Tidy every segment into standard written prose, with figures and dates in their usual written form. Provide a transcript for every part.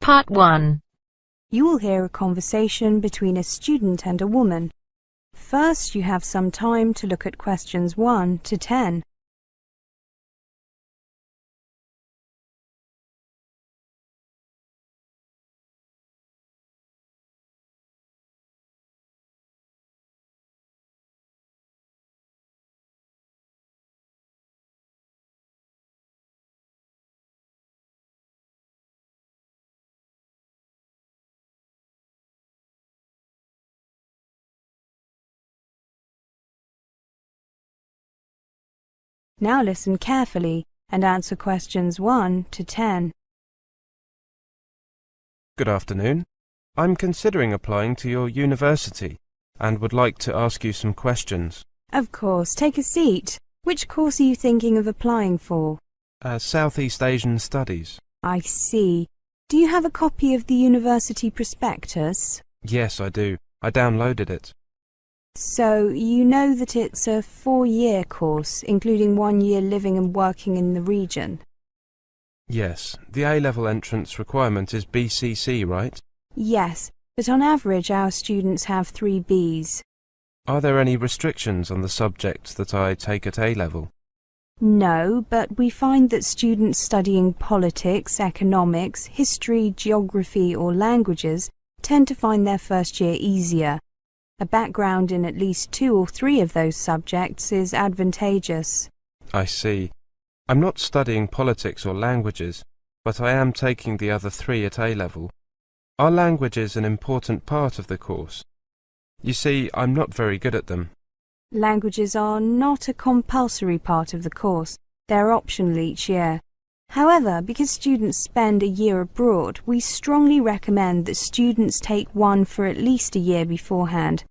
Part 1. You will hear a conversation between a student and a woman. First, you have some time to look at questions 1 to 10. Now listen carefully and answer questions 1 to 10. Good afternoon. I'm considering applying to your university and would like to ask you some questions. Of course, take a seat. Which course are you thinking of applying for? Southeast Asian Studies. I see. Do you have a copy of the university prospectus? Yes, I do. I downloaded it. So, you know that it's a 4-year course, including 1 year living and working in the region? Yes, the A-level entrance requirement is BCC, right? Yes, but on average our students have 3 Bs. Are there any restrictions on the subjects that I take at A-level? No, but we find that students studying politics, economics, history, geography or languages tend to find their first year easier. A background in at least 2 or 3 of those subjects is advantageous. I see. I'm not studying politics or languages, but I am taking the other 3 at A-level. Are languages an important part of the course? You see, I'm not very good at them. Languages are not a compulsory part of the course. They're optional each year. However, because students spend a year abroad, we strongly recommend that students take one for at least a year beforehand.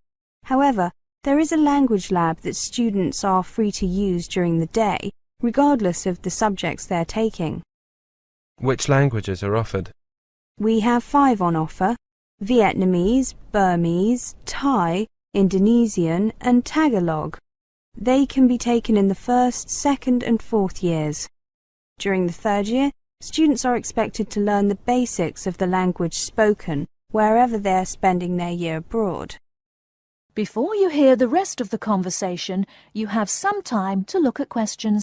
However, there is a language lab that students are free to use during the day, regardless of the subjects they're taking. Which languages are offered? We have 5 on offer: Vietnamese, Burmese, Thai, Indonesian and Tagalog. They can be taken in the 1st, 2nd and 4th years. During the 3rd year, students are expected to learn the basics of the language spoken wherever they are spending their year abroad. Before you hear the rest of the conversation, you have some time to look at questions.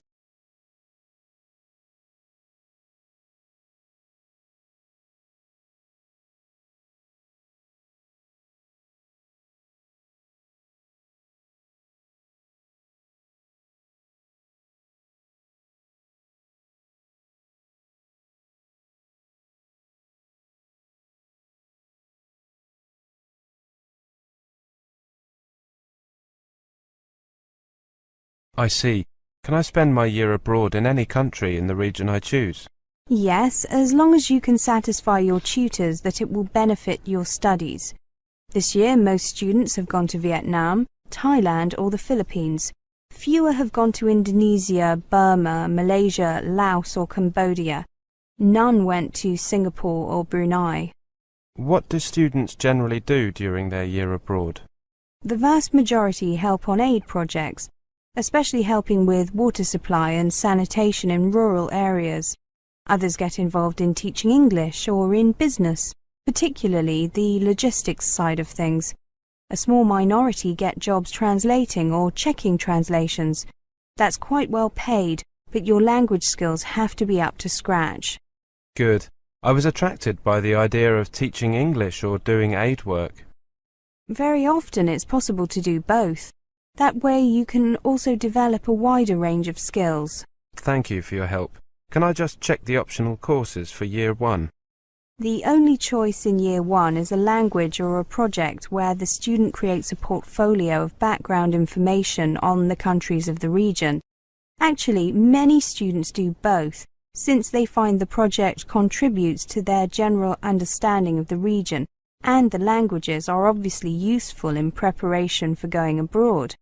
I see. Can I spend my year abroad in any country in the region I choose? Yes, as long as you can satisfy your tutors that it will benefit your studies. This year, most students have gone to Vietnam, Thailand or the Philippines. Fewer have gone to Indonesia, Burma, Malaysia, Laos or Cambodia. None went to Singapore or Brunei. What do students generally do during their year abroad? The vast majority help on aid projects, especially helping with water supply and sanitation in rural areas. Others get involved in teaching English or in business, particularly the logistics side of things. A small minority get jobs translating or checking translations. That's quite well paid, but your language skills have to be up to scratch. Good. I was attracted by the idea of teaching English or doing aid work. Very often it's possible to do both. That way you can also develop a wider range of skills. Thank you for your help. Can I just check the optional courses for Year 1? The only choice in Year 1 is a language or a project where the student creates a portfolio of background information on the countries of the region. Actually, many students do both, since they find the project contributes to their general understanding of the region, and the languages are obviously useful in preparation for going abroad.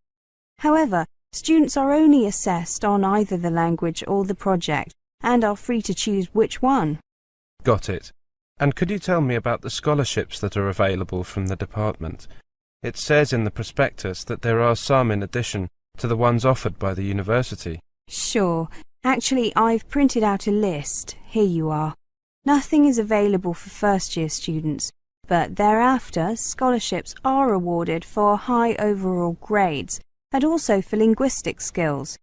However, students are only assessed on either the language or the project, and are free to choose which one. Got it. And could you tell me about the scholarships that are available from the department? It says in the prospectus that there are some in addition to the ones offered by the university. Sure. Actually, I've printed out a list. Here you are. Nothing is available for first-year students, but thereafter scholarships are awarded for high overall grades and also for linguistic skills.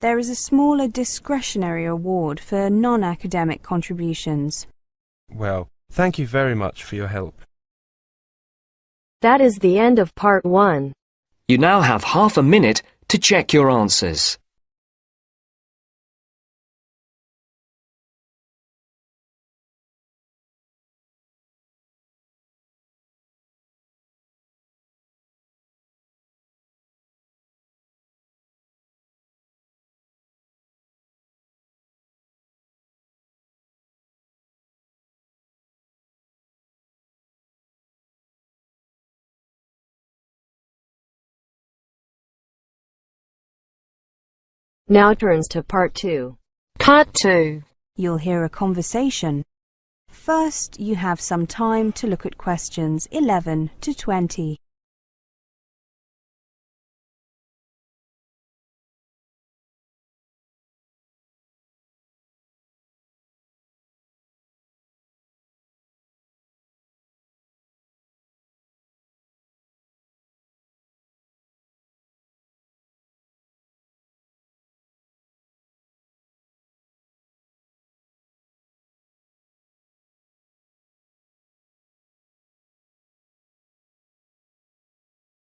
There is a smaller discretionary award for non-academic contributions. Well, thank you very much for your help. That is the end of part 1. You now have half a minute to check your answers. Now turns to part 2. Part 2. You'll hear a conversation. First, you have some time to look at questions 11 to 20.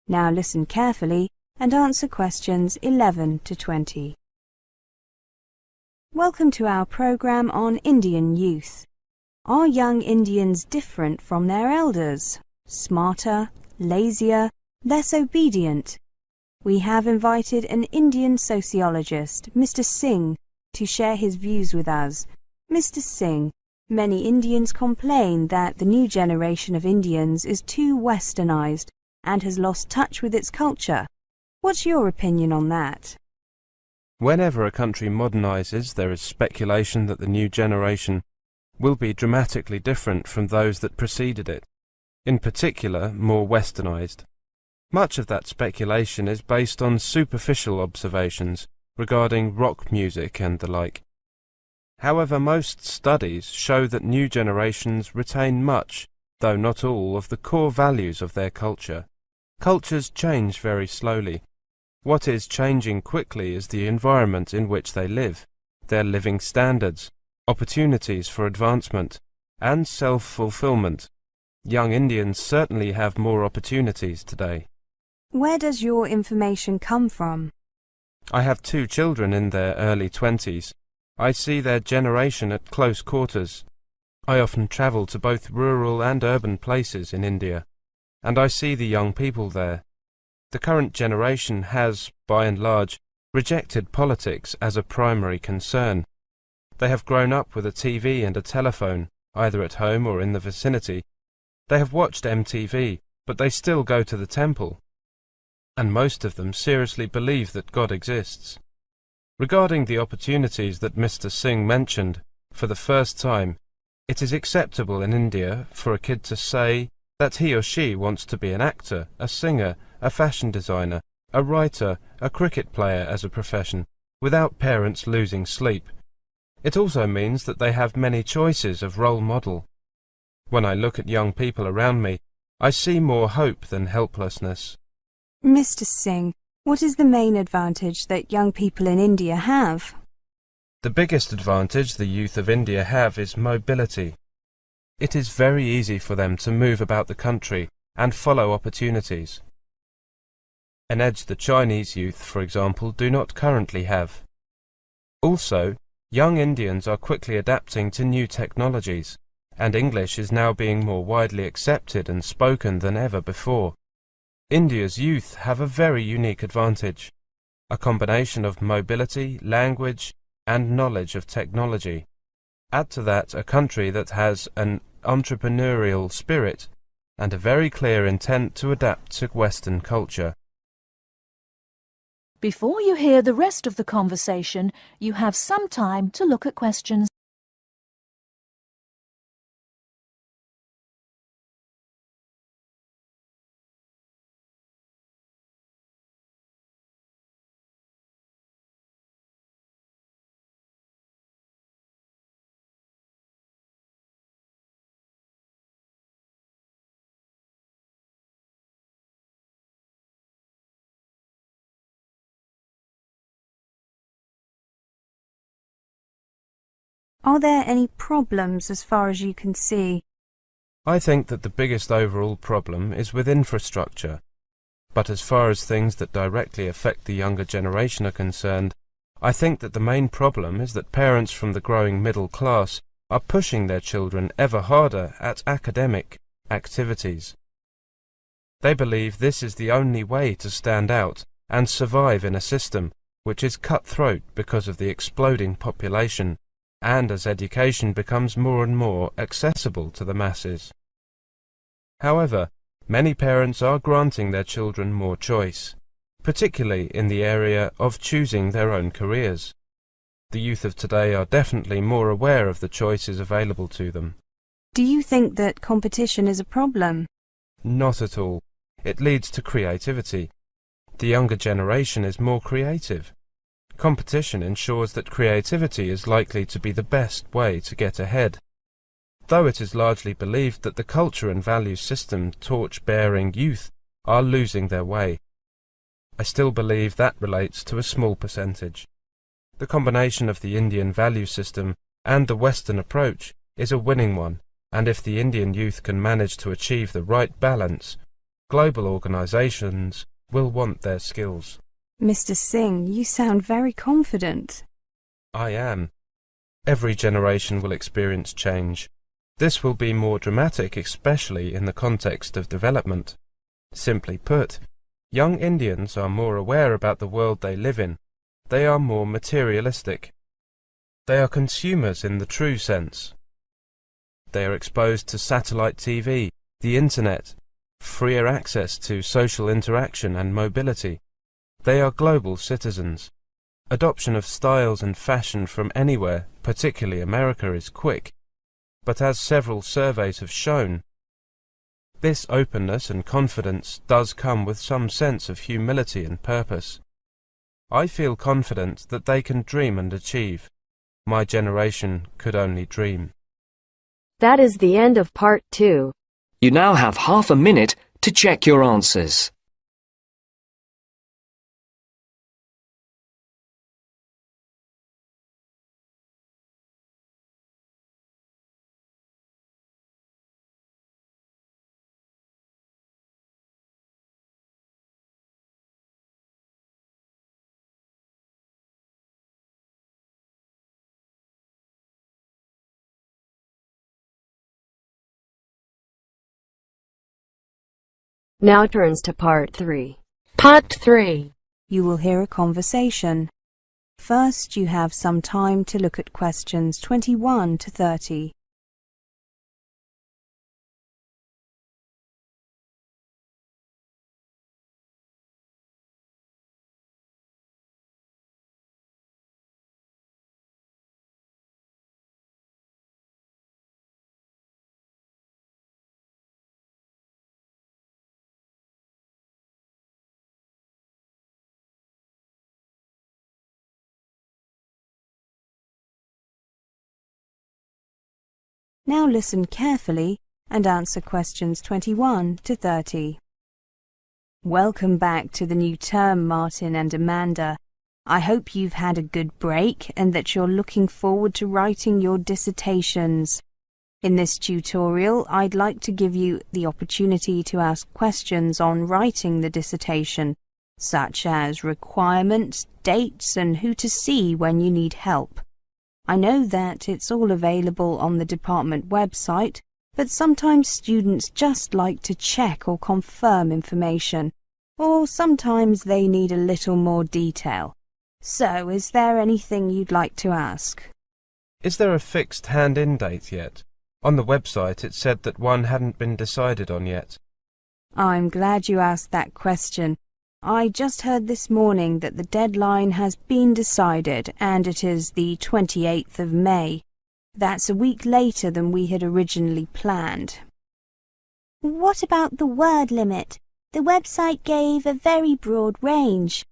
Now listen carefully and answer questions 11 to 20. Welcome to our program on Indian youth. Are young Indians different from their elders? Smarter, lazier, less obedient? We have invited an Indian sociologist, Mr. Singh, to share his views with us. Mr. Singh, many Indians complain that the new generation of Indians is too westernized and has lost touch with its culture. What's your opinion on that? Whenever a country modernizes, there is speculation that the new generation will be dramatically different from those that preceded it, in particular more westernized. Much of that speculation is based on superficial observations regarding rock music and the like. However, most studies show that new generations retain much, though not all, of the core values of their culture. Cultures change very slowly. What is changing quickly is the environment in which they live, their living standards, opportunities for advancement, and self-fulfillment. Young Indians certainly have more opportunities today. Where does your information come from? I have 2 children in their early 20s. I see their generation at close quarters. I often travel to both rural and urban places in India, and I see the young people there. The current generation has, by and large, rejected politics as a primary concern. They have grown up with a TV and a telephone, either at home or in the vicinity. They have watched MTV, but they still go to the temple. And most of them seriously believe that God exists. Regarding the opportunities that Mr. Singh mentioned, for the first time, it is acceptable in India for a kid to say that he or she wants to be an actor, a singer, a fashion designer, a writer, a cricket player as a profession, without parents losing sleep. It also means that they have many choices of role model. When I look at young people around me, I see more hope than helplessness. Mr. Singh, what is the main advantage that young people in India have? The biggest advantage the youth of India have is mobility. It is very easy for them to move about the country and follow opportunities. An edge the Chinese youth, for example, do not currently have. Also, young Indians are quickly adapting to new technologies, and English is now being more widely accepted and spoken than ever before. India's youth have a very unique advantage, a combination of mobility, language, and knowledge of technology. Add to that a country that has an entrepreneurial spirit and a very clear intent to adapt to Western culture. Before you hear the rest of the conversation, you have some time to look at questions Are there any problems as far as you can see? I think that the biggest overall problem is with infrastructure. But as far as things that directly affect the younger generation are concerned, I think that the main problem is that parents from the growing middle class are pushing their children ever harder at academic activities. They believe this is the only way to stand out and survive in a system which is cutthroat because of the exploding population and as education becomes more and more accessible to the masses. However, many parents are granting their children more choice, particularly in the area of choosing their own careers. The youth of today are definitely more aware of the choices available to them. Do you think that competition is a problem? Not at all. It leads to creativity. The younger generation is more creative. Competition ensures that creativity is likely to be the best way to get ahead. Though it is largely believed that the culture and value system torch-bearing youth are losing their way, I still believe that relates to a small percentage. The combination of the Indian value system and the Western approach is a winning one, and if the Indian youth can manage to achieve the right balance, global organizations will want their skills. Mr. Singh, you sound very confident. I am. Every generation will experience change. This will be more dramatic, especially in the context of development. Simply put, young Indians are more aware about the world they live in. They are more materialistic. They are consumers in the true sense. They are exposed to satellite TV, the internet, freer access to social interaction and mobility. They are global citizens. Adoption of styles and fashion from anywhere, particularly America, is quick. But as several surveys have shown, this openness and confidence does come with some sense of humility and purpose. I feel confident that they can dream and achieve. My generation could only dream. That is the end of part 2. You now have half a minute to check your answers. Now turns to part 3. Part 3. You will hear a conversation. First, you have some time to look at questions 21 to 30. Now listen carefully and answer questions 21 to 30. Welcome back to the new term, Martin and Amanda. I hope you've had a good break and that you're looking forward to writing your dissertations. In this tutorial, I'd like to give you the opportunity to ask questions on writing the dissertation, such as requirements, dates, and who to see when you need help. I know that it's all available on the department website, but sometimes students just like to check or confirm information, or sometimes they need a little more detail. So, is there anything you'd like to ask? Is there a fixed hand-in date yet? On the website it said that one hadn't been decided on yet. I'm glad you asked that question. I just heard this morning that the deadline has been decided and it is the 28th of May. That's a week later than we had originally planned. What about the word limit? The website gave a very broad range.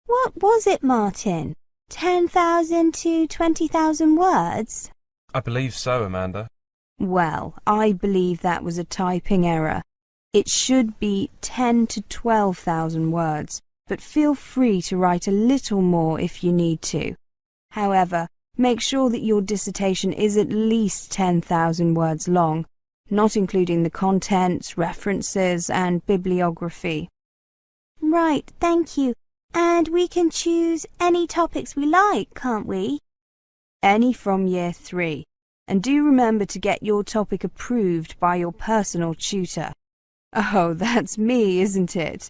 What was it, Martin? 10,000 to 20,000 words? I believe so, Amanda. Well, I believe that was a typing error. It should be 10 to 12,000 words, but feel free to write a little more if you need to. However, Make sure that your dissertation is at least 10,000 words long, not including the contents, references, and bibliography. Right, thank you. And we can choose any topics we like, can't we? Any from year 3. And do remember to get your topic approved by your personal tutor. Oh, that's me, isn't it?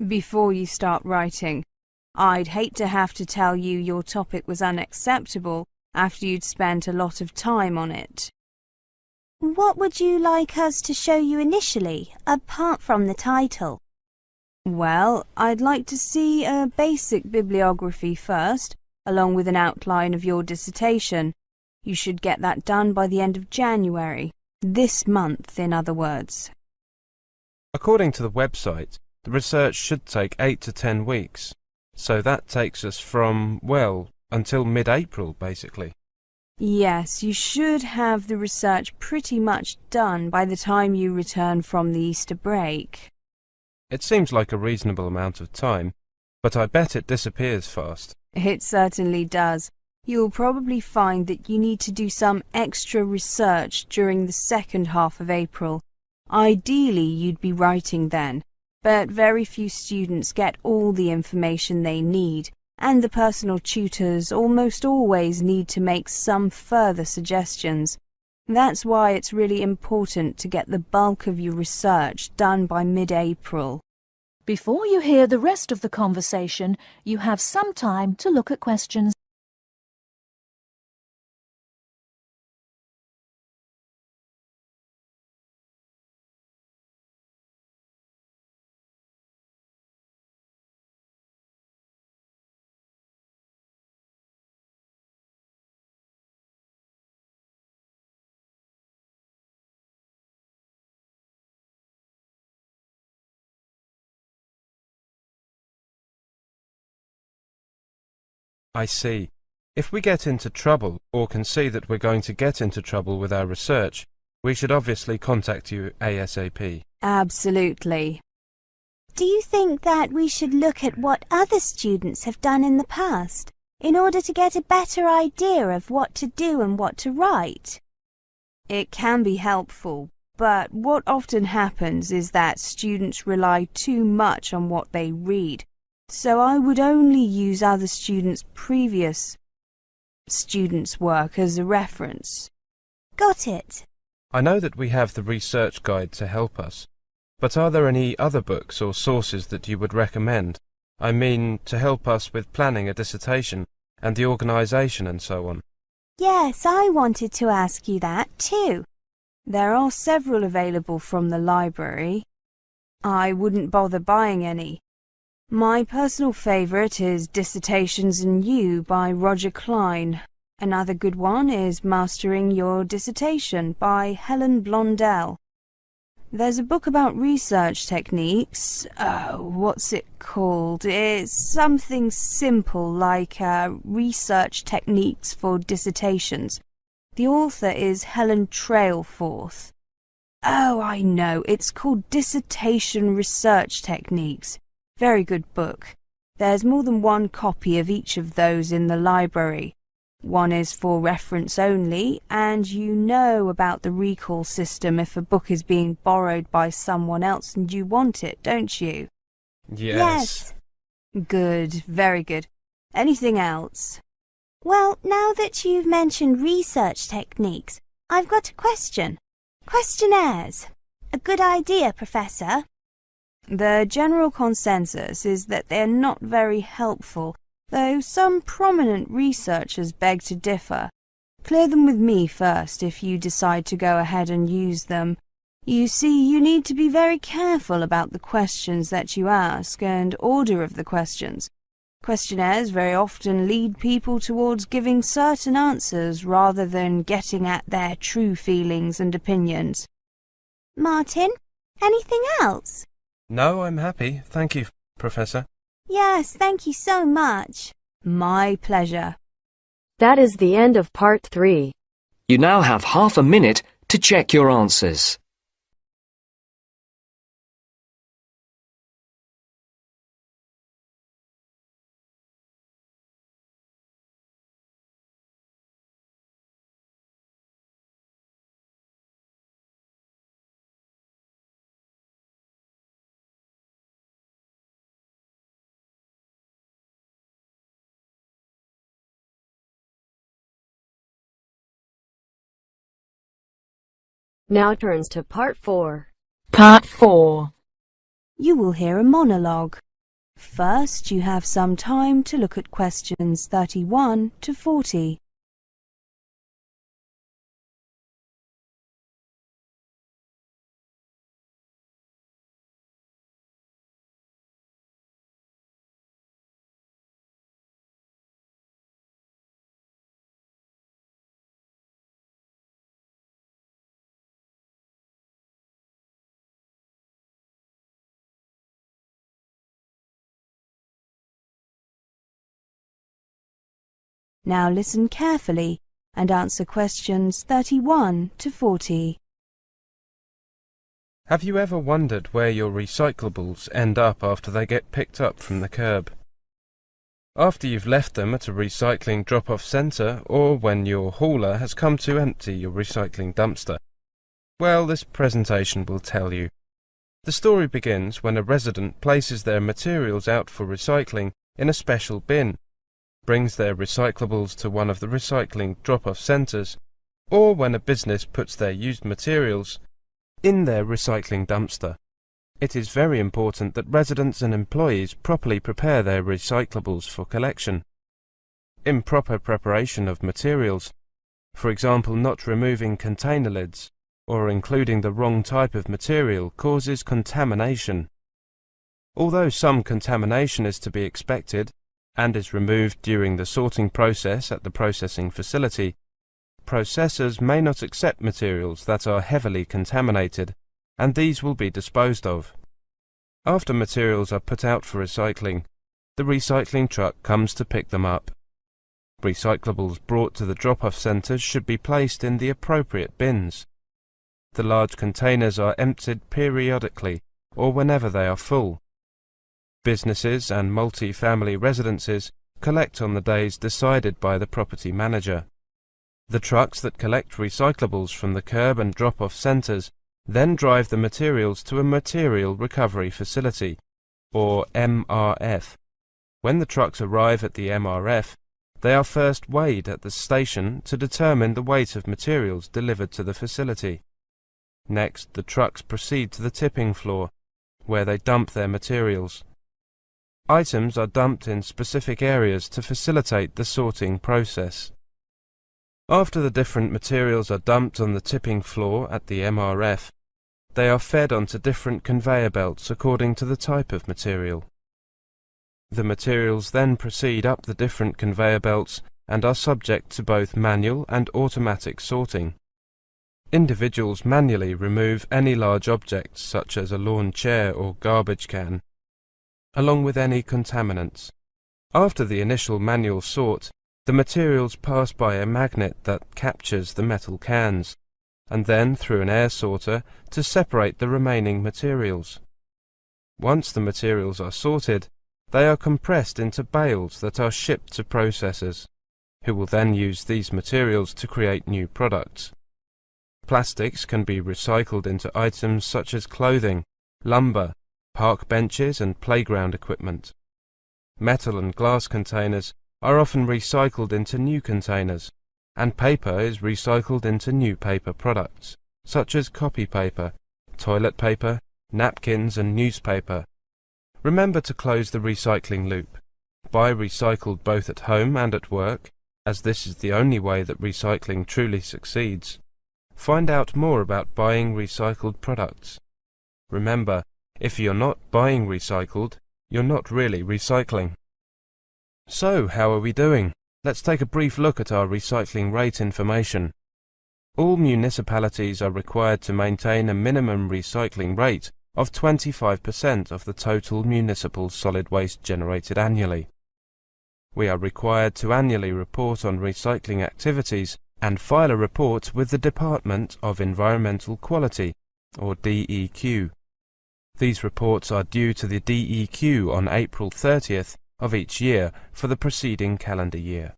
Before you start writing, I'd hate to have to tell you your topic was unacceptable after you'd spent a lot of time on it. What would you like us to show you initially, apart from the title? Well, I'd like to see a basic bibliography first, along with an outline of your dissertation. You should get that done by the end of January. This month, in other words. According to the website, the research should take 8 to 10 weeks. So that takes us from, well, until mid-April, basically. Yes, you should have the research pretty much done by the time you return from the Easter break. It seems like a reasonable amount of time, but I bet it disappears fast. It certainly does. You'll probably find that you need to do some extra research during the second half of April. Ideally, you'd be writing then, but very few students get all the information they need, and the personal tutors almost always need to make some further suggestions. That's why it's really important to get the bulk of your research done by mid-April. Before you hear the rest of the conversation, you have some time to look at questions. I see. If we get into trouble, or can see that we're going to get into trouble with our research, we should obviously contact you ASAP. Absolutely. Do you think that we should look at what other students have done in the past, in order to get a better idea of what to do and what to write? It can be helpful, but what often happens is that students rely too much on what they read. So I would only use other students' previous students' work as a reference. Got it. I know that we have the research guide to help us, but are there any other books or sources that you would recommend? I mean, to help us with planning a dissertation and the organisation and so on. Yes, I wanted to ask you that too. There are several available from the library. I wouldn't bother buying any. My personal favourite is Dissertations in You by Roger Klein. Another good one is Mastering Your Dissertation by Helen Blondell. There's a book about research techniques. What's it called? It's something simple like Research Techniques for Dissertations. The author is Helen Trailforth. Oh, I know. It's called Dissertation Research Techniques. Very good book. There's more than one copy of each of those in the library. One is for reference only, and you know about the recall system if a book is being borrowed by someone else and you want it, don't you? Yes. Good, very good. Anything else? Well, now that you've mentioned research techniques, I've got a question. Questionnaires. A good idea, Professor. The general consensus is that they're not very helpful, though some prominent researchers beg to differ. Clear them with me first if you decide to go ahead and use them. You see, you need to be very careful about the questions that you ask and order of the questions. Questionnaires very often lead people towards giving certain answers rather than getting at their true feelings and opinions. Martin, anything else? No, I'm happy. Thank you, Professor. Yes, thank you so much. My pleasure. That is the end of part 3. You now have half a minute to check your answers. Now turns to Part 4. Part 4. You will hear a monologue. First, you have some time to look at questions 31 to 40. Now listen carefully and answer questions 31 to 40. Have you ever wondered where your recyclables end up after they get picked up from the curb? After you've left them at a recycling drop-off centre, or when your hauler has come to empty your recycling dumpster? Well, this presentation will tell you. The story begins when a resident places their materials out for recycling in a special bin, brings their recyclables to one of the recycling drop-off centres, or when a business puts their used materials in their recycling dumpster. It is very important that residents and employees properly prepare their recyclables for collection. Improper preparation of materials, for example not removing container lids or including the wrong type of material, causes contamination. Although some contamination is to be expected and is removed during the sorting process at the processing facility, processors may not accept materials that are heavily contaminated, and these will be disposed of. After materials are put out for recycling, the recycling truck comes to pick them up. Recyclables brought to the drop-off centres should be placed in the appropriate bins. The large containers are emptied periodically or whenever they are full. Businesses and multi-family residences collect on the days decided by the property manager. The trucks that collect recyclables from the curb and drop-off centres then drive the materials to a material recovery facility, or MRF. When the trucks arrive at the MRF, they are first weighed at the station to determine the weight of materials delivered to the facility. Next, the trucks proceed to the tipping floor, where they dump their materials. Items are dumped in specific areas to facilitate the sorting process. After the different materials are dumped on the tipping floor at the MRF, they are fed onto different conveyor belts according to the type of material. The materials then proceed up the different conveyor belts and are subject to both manual and automatic sorting. Individuals manually remove any large objects such as a lawn chair or garbage can, along with any contaminants. After the initial manual sort, the materials pass by a magnet that captures the metal cans, and then through an air sorter to separate the remaining materials. Once the materials are sorted, they are compressed into bales that are shipped to processors, who will then use these materials to create new products. Plastics can be recycled into items such as clothing, lumber, park benches and playground equipment. Metal and glass containers are often recycled into new containers, and paper is recycled into new paper products, such as copy paper, toilet paper, napkins and newspaper. Remember to close the recycling loop. Buy recycled both at home and at work, as this is the only way that recycling truly succeeds. Find out more about buying recycled products. Remember, if you're not buying recycled, you're not really recycling. So, how are we doing? Let's take a brief look at our recycling rate information. All municipalities are required to maintain a minimum recycling rate of 25% of the total municipal solid waste generated annually. We are required to annually report on recycling activities and file a report with the Department of Environmental Quality, or DEQ. These reports are due to the DEQ on April 30th of each year for the preceding calendar year.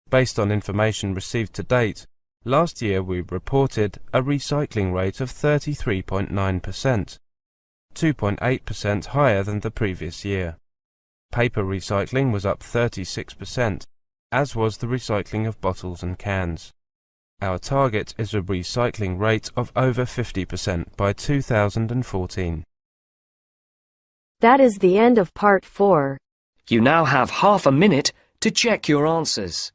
Based on information received to date, last year we reported a recycling rate of 33.9%, 2.8% higher than the previous year. Paper recycling was up 36%, as was the recycling of bottles and cans. Our target is a recycling rate of over 50% by 2014. That is the end of part 4. You now have half a minute to check your answers.